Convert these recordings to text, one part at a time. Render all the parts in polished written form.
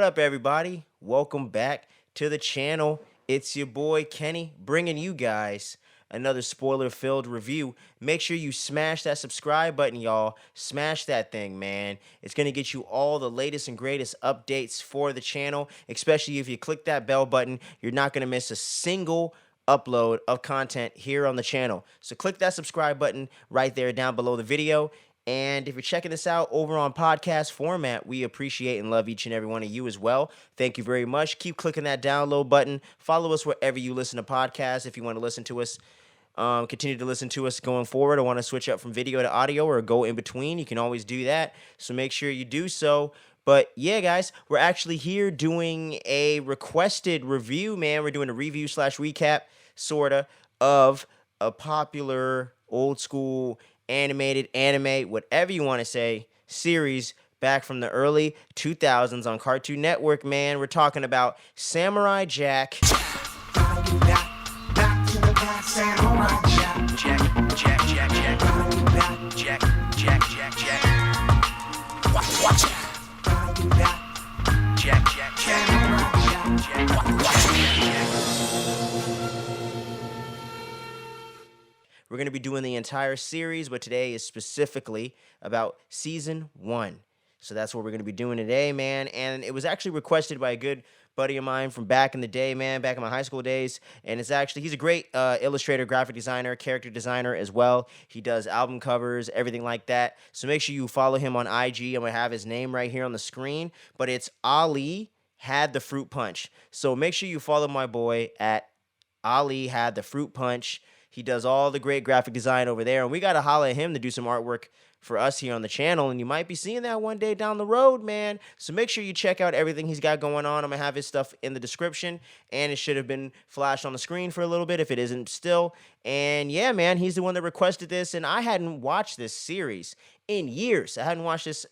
up, everybody? Welcome back to the channel. It's your boy Kenny bringing you guys another spoiler-filled review. Make sure you smash that subscribe button, y'all. Smash that thing, man. It's going to get you all the latest and greatest updates for the channel, especially if you click that bell button. You're not going to miss a single upload of content here on the channel. So click that subscribe button right there down below the video. And if you're checking this out over on podcast format, we appreciate and love each and every one of you as well. Thank you very much. Keep clicking that download button. Follow us wherever you listen to podcasts. If you want to listen to us, continue to listen to us going forward, or want to switch up from video to audio or go in between, you can always do that. So make sure you do so. But yeah, guys, we're actually here doing a requested review, man. We're doing a review / recap, sorta, of a popular old school animated, anime, whatever you want to say, series back from the early 2000s on Cartoon Network, man. We're talking about Samurai Jack. We're going to be doing the entire series, but today is specifically about Season 1. So that's what we're going to be doing today, man. And it was actually requested by a good buddy of mine from back in the day, man, back in my high school days. And he's a great illustrator, graphic designer, character designer as well. He does album covers, everything like that. So make sure you follow him on IG. I'm going to have his name right here on the screen. But it's Ali Had the Fruit Punch. So make sure you follow my boy at Ali Had the Fruit Punch. He does all the great graphic design over there, and we got to holler at him to do some artwork for us here on the channel, and you might be seeing that one day down the road, man. So make sure you check out everything he's got going on. I'm going to have his stuff in the description, and it should have been flashed on the screen for a little bit if it isn't still. And yeah, man, he's the one that requested this, and I hadn't watched this series in years. I hadn't watched this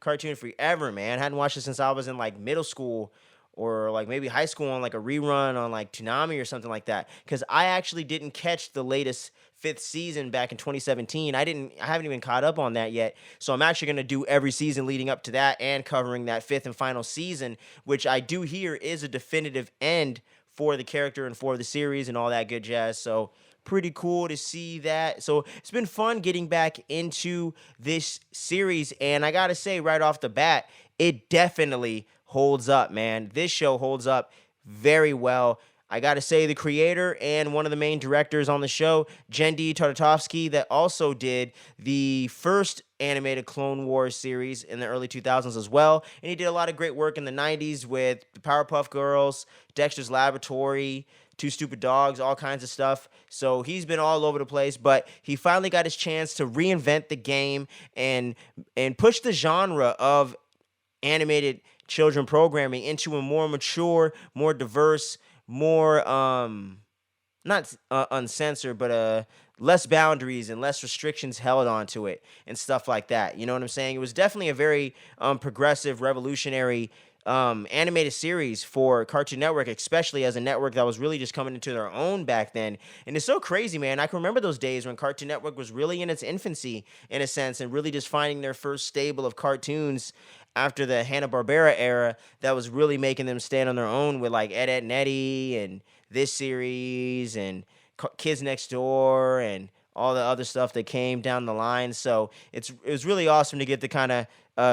cartoon forever, man. I hadn't watched it since I was in, like, middle school, or like maybe high school, on like a rerun on like Toonami or something like that. Because I actually didn't catch the latest 5th season back in 2017. I haven't even caught up on that yet. So I'm actually going to do every season leading up to that and covering that 5th and final season, which I do hear is a definitive end for the character and for the series and all that good jazz. So pretty cool to see that. So it's been fun getting back into this series. And I got to say right off the bat, it definitely holds up, man. This show holds up very well. I gotta say, the creator and one of the main directors on the show, Genndy Tartakovsky, that also did the first animated Clone Wars series in the early 2000s as well. And he did a lot of great work in the 90s with the Powerpuff Girls, Dexter's Laboratory, Two Stupid Dogs, all kinds of stuff. So he's been all over the place, but he finally got his chance to reinvent the game and push the genre of animated children programming into a more mature, more diverse, more not uncensored, but less boundaries and less restrictions held onto it and stuff like that. You know what I'm saying? It was definitely a very progressive, revolutionary animated series for Cartoon Network, especially as a network that was really just coming into their own back then. And it's so crazy, man. I can remember those days when Cartoon Network was really in its infancy, in a sense, and really just finding their first stable of cartoons after the Hanna-Barbera era that was really making them stand on their own with like Ed, Edd n Eddy and this series and Kids Next Door and all the other stuff that came down the line. So it was really awesome to get to kind of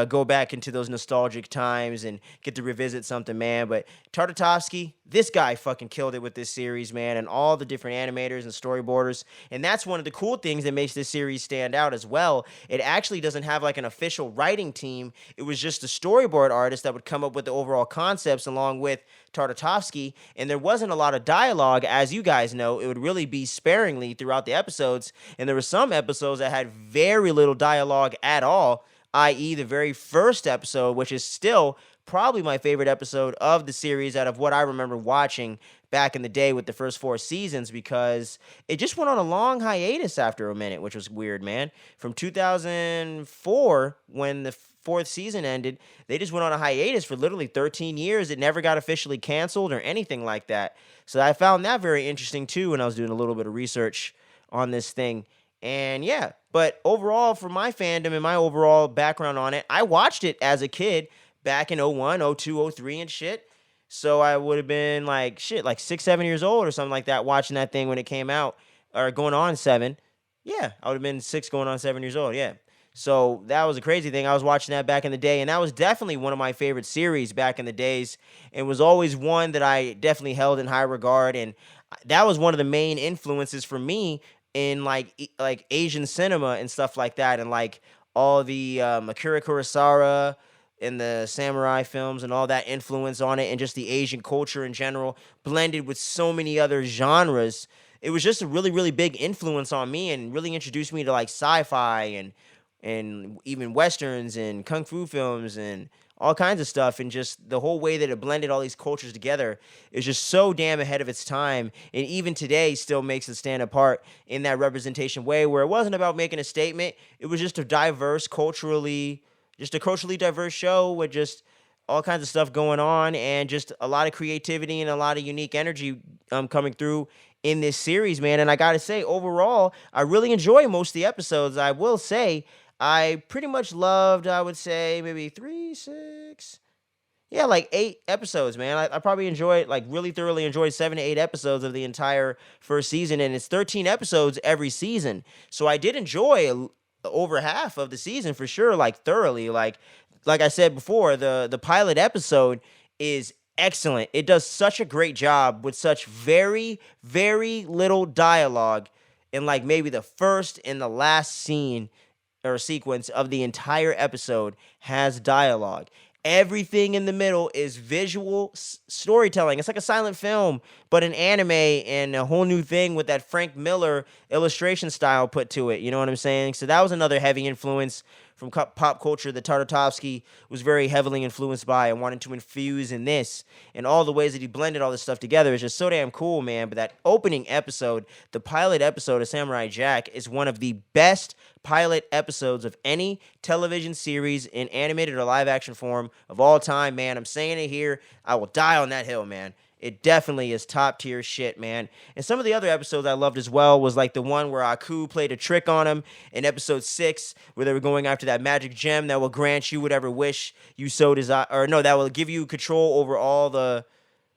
go back into those nostalgic times and get to revisit something, man. But Tartakovsky, this guy fucking killed it with this series, man, and all the different animators and storyboarders. And that's one of the cool things that makes this series stand out as well. It actually doesn't have like an official writing team. It was just a storyboard artist that would come up with the overall concepts along with Tartakovsky, and there wasn't a lot of dialogue, as you guys know. It would really be sparingly throughout the episodes, and there were some episodes that had very little dialogue at all, i.e. the very first episode, which is still probably my favorite episode of the series out of what I remember watching back in the day with the first 4 seasons, because it just went on a long hiatus after a minute, which was weird, man. From 2004, when the 4th season ended, they just went on a hiatus for literally 13 years. It never got officially canceled or anything like that. So I found that very interesting too when I was doing a little bit of research on this thing. And yeah, but overall, for my fandom and my overall background on it, I watched it as a kid back in 01, 02, 03 and shit. So I would have been like shit, like 6, 7 years old or something like that, watching that thing when it came out, or going on 7. Yeah, I would have been 6 going on 7 years old. Yeah. So that was a crazy thing. I was watching that back in the day, and that was definitely one of my favorite series back in the days, and was always one that I definitely held in high regard. And that was one of the main influences for me in like like Asian cinema and stuff like that, and like all the Akira Kurosawa and the samurai films and all that influence on it, and just the Asian culture in general, blended with so many other genres. It was just a really, really big influence on me, and really introduced me to like sci-fi and even westerns and kung fu films and all kinds of stuff. And just the whole way that it blended all these cultures together is just so damn ahead of its time, and even today still makes it stand apart in that representation way, where it wasn't about making a statement. It was just a culturally diverse show with just all kinds of stuff going on, and just a lot of creativity and a lot of unique energy coming through in this series, man. And I gotta say, overall, I really enjoy most of the episodes. I will say, I pretty much loved, I would say, maybe three, six, yeah, like 8 episodes, man. I probably enjoyed, like, really thoroughly enjoyed 7 to 8 episodes of the entire first season, and it's 13 episodes every season. So I did enjoy over half of the season for sure, like thoroughly. Like I said before, the pilot episode is excellent. It does such a great job with such very, very little dialogue in like maybe the first and the last scene or sequence of the entire episode has dialogue. Everything in the middle is visual storytelling. It's like a silent film, but an anime, and a whole new thing with that Frank Miller illustration style put to it. You know what I'm saying? So that was another heavy influence from pop culture that Tartakovsky was very heavily influenced by and wanted to infuse in this. And all the ways that he blended all this stuff together is just so damn cool, man. But that opening episode, the pilot episode of Samurai Jack, is one of the best pilot episodes of any television series in animated or live action form of all time, man. I'm saying it here. I will die on that hill, man. It definitely is top tier shit, man. And some of the other episodes I loved as well was like the one where Aku played a trick on him in episode 6, where they were going after that magic gem that will grant you whatever wish you so desire, or no, that will give you control over all the.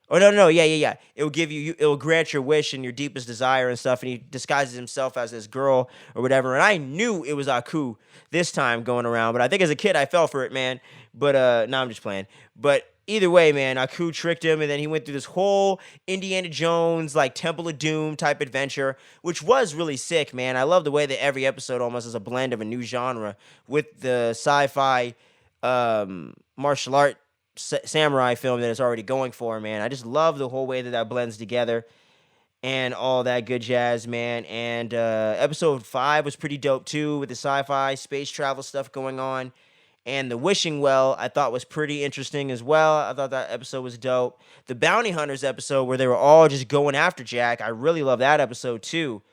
Oh no, yeah. It will give you, it will grant your wish and your deepest desire and stuff. And he disguises himself as this girl or whatever. And I knew it was Aku this time going around, but I think as a kid I fell for it, man. But no, I'm just playing. But either way, man, Aku tricked him, and then he went through this whole Indiana Jones, like Temple of Doom type adventure, which was really sick, man. I love the way that every episode almost is a blend of a new genre with the sci-fi martial art samurai film that it's already going for, man. I just love the whole way that that blends together and all that good jazz, man. And episode 5 was pretty dope too, with the sci-fi space travel stuff going on. And the wishing well, I thought was pretty interesting as well. I thought that episode was dope. The bounty hunters episode, where they were all just going after Jack, I really love that episode too.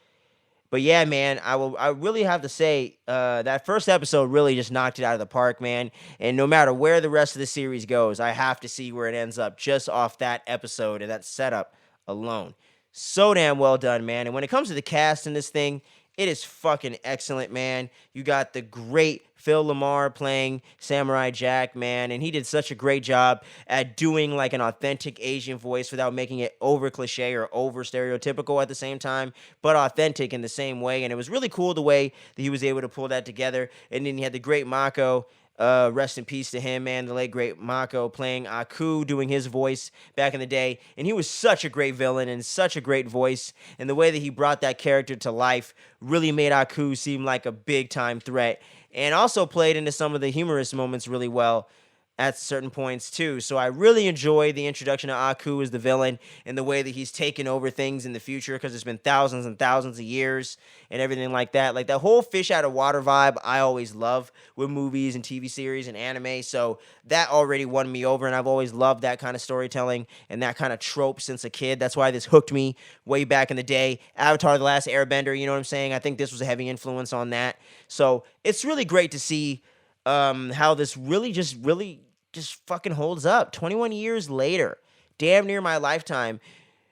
But yeah, man, I really have to say, that first episode really just knocked it out of the park, man. And no matter where the rest of the series goes, I have to see where it ends up just off that episode and that setup alone. So damn well done, man. And when it comes to the cast in this thing, it is fucking excellent, man. You got the great Phil LaMarr playing Samurai Jack, man, and he did such a great job at doing like an authentic Asian voice without making it over cliche or over stereotypical at the same time, but authentic in the same way. And it was really cool the way that he was able to pull that together. And then he had the great Mako. Rest in peace to him, man. The late great Mako playing Aku, doing his voice back in the day. And he was such a great villain and such a great voice. And the way that he brought that character to life really made Aku seem like a big time threat. And also played into some of the humorous moments really well at certain points too. So I really enjoy the introduction of Aku as the villain and the way that he's taken over things in the future, because it's been thousands and thousands of years and everything like that. Like that whole fish out of water vibe I always love with movies and TV series and anime. So that already won me over, and I've always loved that kind of storytelling and that kind of trope since a kid. That's why this hooked me way back in the day. Avatar: The Last Airbender, you know what I'm saying? I think this was a heavy influence on that. So it's really great to see how this really just fucking holds up 21 years later, damn near my lifetime,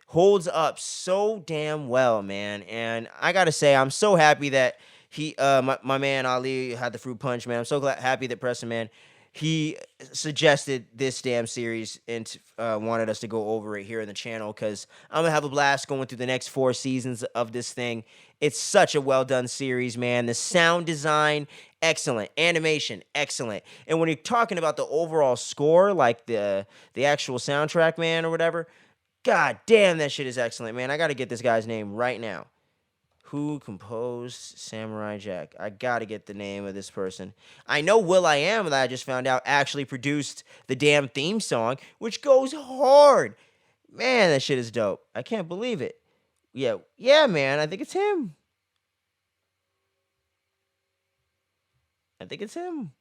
holds up so damn well, man. And I gotta say, I'm so happy that he my man Ali had the fruit punch, man. I'm so happy that Preston, man, he suggested this damn series and wanted us to go over it here in the channel because I'm gonna have a blast going through the next 4 seasons of this thing. It's such a well done series, man. The sound design, excellent. Animation, excellent. And when you're talking about the overall score, like the actual soundtrack, man, or whatever, god damn, that shit is excellent, man. I gotta get this guy's name right now. Who composed Samurai Jack? I gotta get the name of this person. I know will.i.am, that I just found out, actually produced the damn theme song, which goes hard. Man, that shit is dope. I can't believe it. Yeah, man, I think it's him. I think it's him.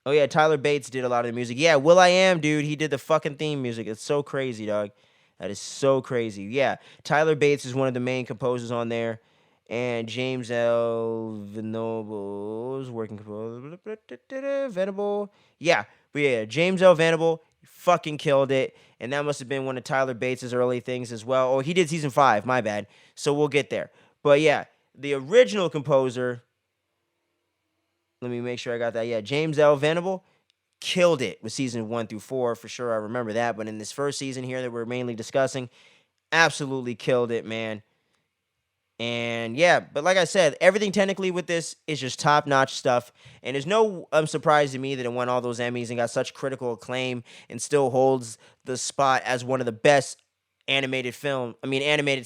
Oh yeah, Tyler Bates did a lot of the music. Yeah, will.i.am, dude, he did the fucking theme music. It's so crazy, dog. That is so crazy. Yeah, Tyler Bates is one of the main composers on there, and James L. Venable's working composer. Venable. Yeah, but yeah, James L. Venable fucking killed it, and that must have been one of Tyler Bates' early things as well. Oh, he did season 5. My bad. So we'll get there. But yeah, the original composer. Let me make sure I got that. Yeah, James L. Venable killed it with season 1 through 4 for sure. I remember that. But in this first season here that we're mainly discussing, absolutely killed it, man. And yeah, but like I said, everything technically with this is just top-notch stuff. And there's no surprise to me that it won all those Emmys and got such critical acclaim and still holds the spot as one of the best animated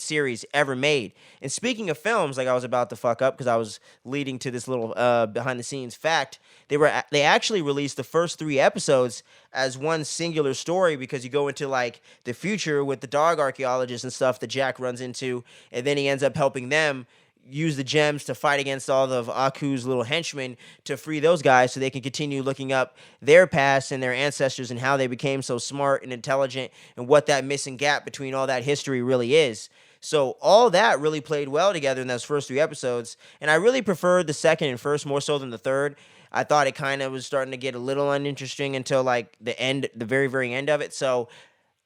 series ever made. And speaking of films, like I was about to fuck up because I was leading to this little behind the scenes fact, they actually released the first 3 episodes as one singular story, because you go into like the future with the dog archaeologists and stuff that Jack runs into, and then he ends up helping them use the gems to fight against all of Aku's little henchmen to free those guys so they can continue looking up their past and their ancestors and how they became so smart and intelligent and what that missing gap between all that history really is. So all that really played well together in those first 3 episodes, and I really preferred the second and first more so than the third. I thought it kind of was starting to get a little uninteresting until like the very, very end of it. So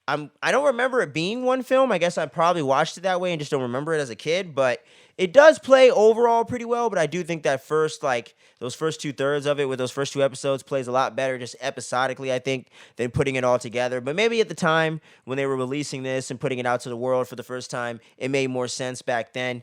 I don't remember it being one film. I guess I probably watched it that way and just don't remember it as a kid, but it does play overall pretty well. But I do think that those first 2/3 of it with those first 2 episodes plays a lot better just episodically, I think, than putting it all together. But maybe at the time when they were releasing this and putting it out to the world for the first time, it made more sense back then.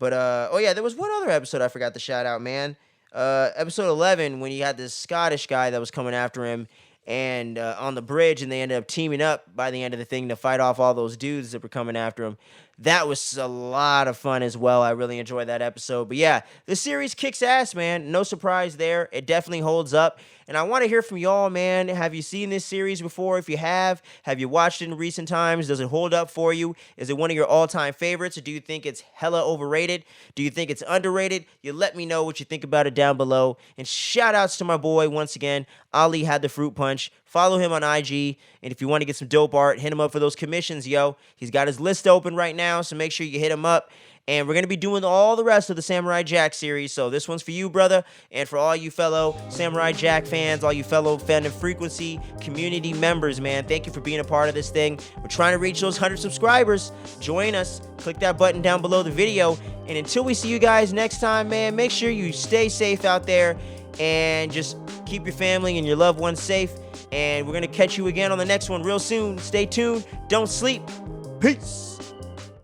But oh yeah, there was one other episode I forgot to shout out, man. Episode 11, when you had this Scottish guy that was coming after him and on the bridge, and they ended up teaming up by the end of the thing to fight off all those dudes that were coming after him. That was a lot of fun as well. I really enjoyed that episode. But yeah, the series kicks ass, man. No surprise there. It definitely holds up. And I want to hear from y'all, man. Have you seen this series before? If you have you watched it in recent times? Does it hold up for you? Is it one of your all-time favorites, or do you think it's hella overrated? Do you think it's underrated? You let me know what you think about it down below. And shout outs to my boy once again, Ali Had the Fruit Punch. Follow him on IG, and if you want to get some dope art, hit him up for those commissions, yo. He's got his list open right now, so make sure you hit him up. And we're going to be doing all the rest of the Samurai Jack series, so this one's for you, brother. And for all you fellow Samurai Jack fans, all you fellow Fandom Frequency community members, man, thank you for being a part of this thing. We're trying to reach those 100 subscribers. Join us. Click that button down below the video. And until we see you guys next time, man, make sure you stay safe out there and just keep your family and your loved ones safe. And we're going to catch you again on the next one real soon. Stay tuned. Don't sleep. Peace.